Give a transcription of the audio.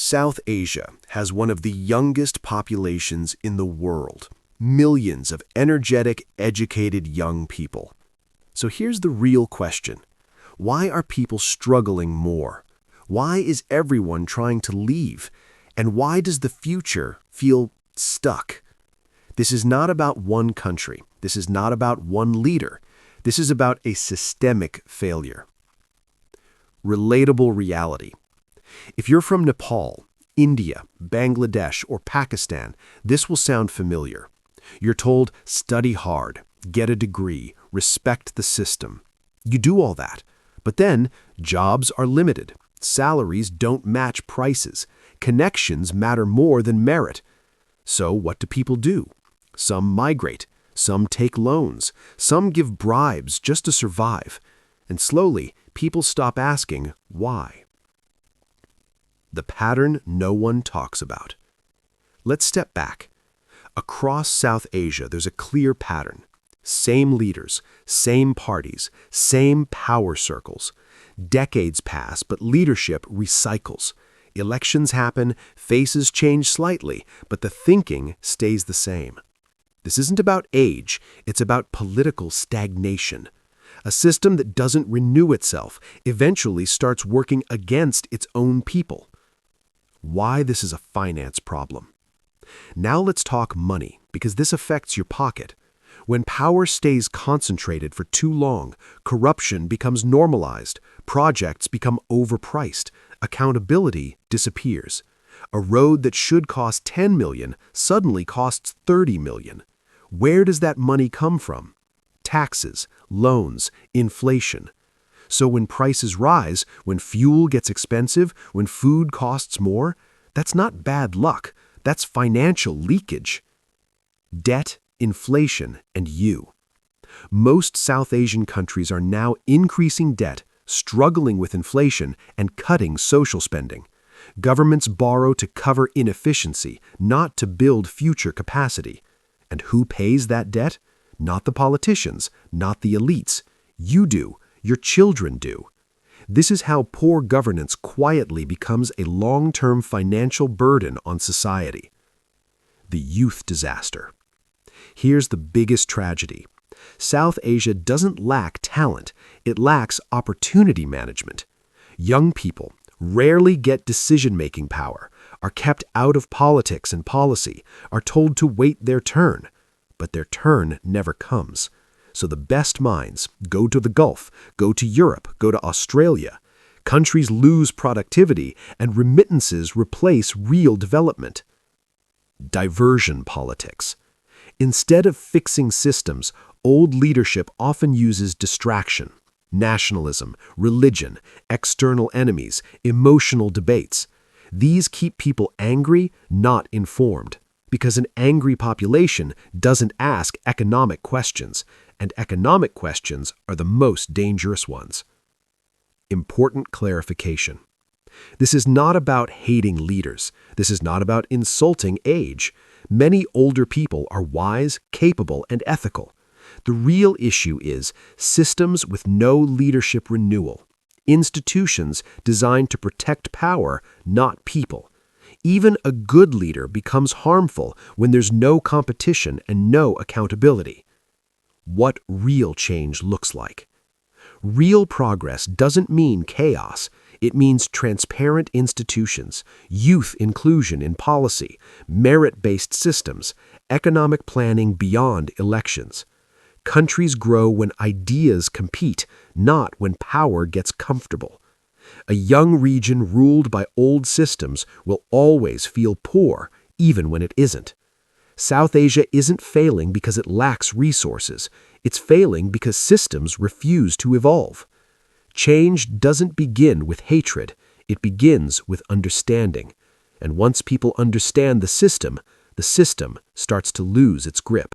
South Asia has one of the youngest populations in the world. Millions of energetic, educated young people. So here's the real question. Why are people struggling more? Why is everyone trying to leave? And why does the future feel stuck? This is not about one country. This is not about one leader. This is about a systemic failure. Relatable reality. If you're from Nepal, India, Bangladesh, or Pakistan, this will sound familiar. You're told, study hard, get a degree, respect the system. You do all that, but then jobs are limited. Salaries don't match prices. Connections matter more than merit. So what do people do? Some migrate. Some take loans. Some give bribes just to survive. And slowly, people stop asking why. The pattern no one talks about. Let's step back. Across South Asia, there's a clear pattern. Same leaders, same parties, same power circles. Decades pass, but leadership recycles. Elections happen, faces change slightly, but the thinking stays the same. This isn't about age, it's about political stagnation. A system that doesn't renew itself eventually starts working against its own people. Why this is a finance problem. Now let's talk money, because this affects your pocket. When power stays concentrated for too long, corruption becomes normalized, projects become overpriced, accountability disappears. A road that should cost $10 million suddenly costs $30 million. Where does that money come from? Taxes, loans, inflation. So when prices rise, when fuel gets expensive, when food costs more, that's not bad luck, that's financial leakage. Debt, inflation, and you. Most South Asian countries are now increasing debt, struggling with inflation, and cutting social spending. Governments borrow to cover inefficiency, not to build future capacity. And who pays that debt? Not the politicians, not the elites. You do. Your children do. This is how poor governance quietly becomes a long-term financial burden on society. The youth disaster. Here's the biggest tragedy. South Asia doesn't lack talent, it lacks opportunity management. Young people rarely get decision-making power, are kept out of politics and policy, are told to wait their turn. But their turn never comes. So the best minds go to the Gulf, go to Europe, go to Australia. Countries lose productivity and remittances replace real development. Diversion politics. Instead of fixing systems, old leadership often uses distraction, nationalism, religion, external enemies, emotional debates. These keep people angry, not informed. Because an angry population doesn't ask economic questions, and economic questions are the most dangerous ones. Important clarification. This is not about hating leaders. This is not about insulting age. Many older people are wise, capable, and ethical. The real issue is systems with no leadership renewal. Institutions designed to protect power, not people. Even a good leader becomes harmful when there's no competition and no accountability. What real change looks like. Real progress doesn't mean chaos. It means transparent institutions, youth inclusion in policy, merit-based systems, economic planning beyond elections. Countries grow when ideas compete, not when power gets comfortable. A young region ruled by old systems will always feel poor, even when it isn't. South Asia isn't failing because it lacks resources. It's failing because systems refuse to evolve. Change doesn't begin with hatred. It begins with understanding. And once people understand the system starts to lose its grip.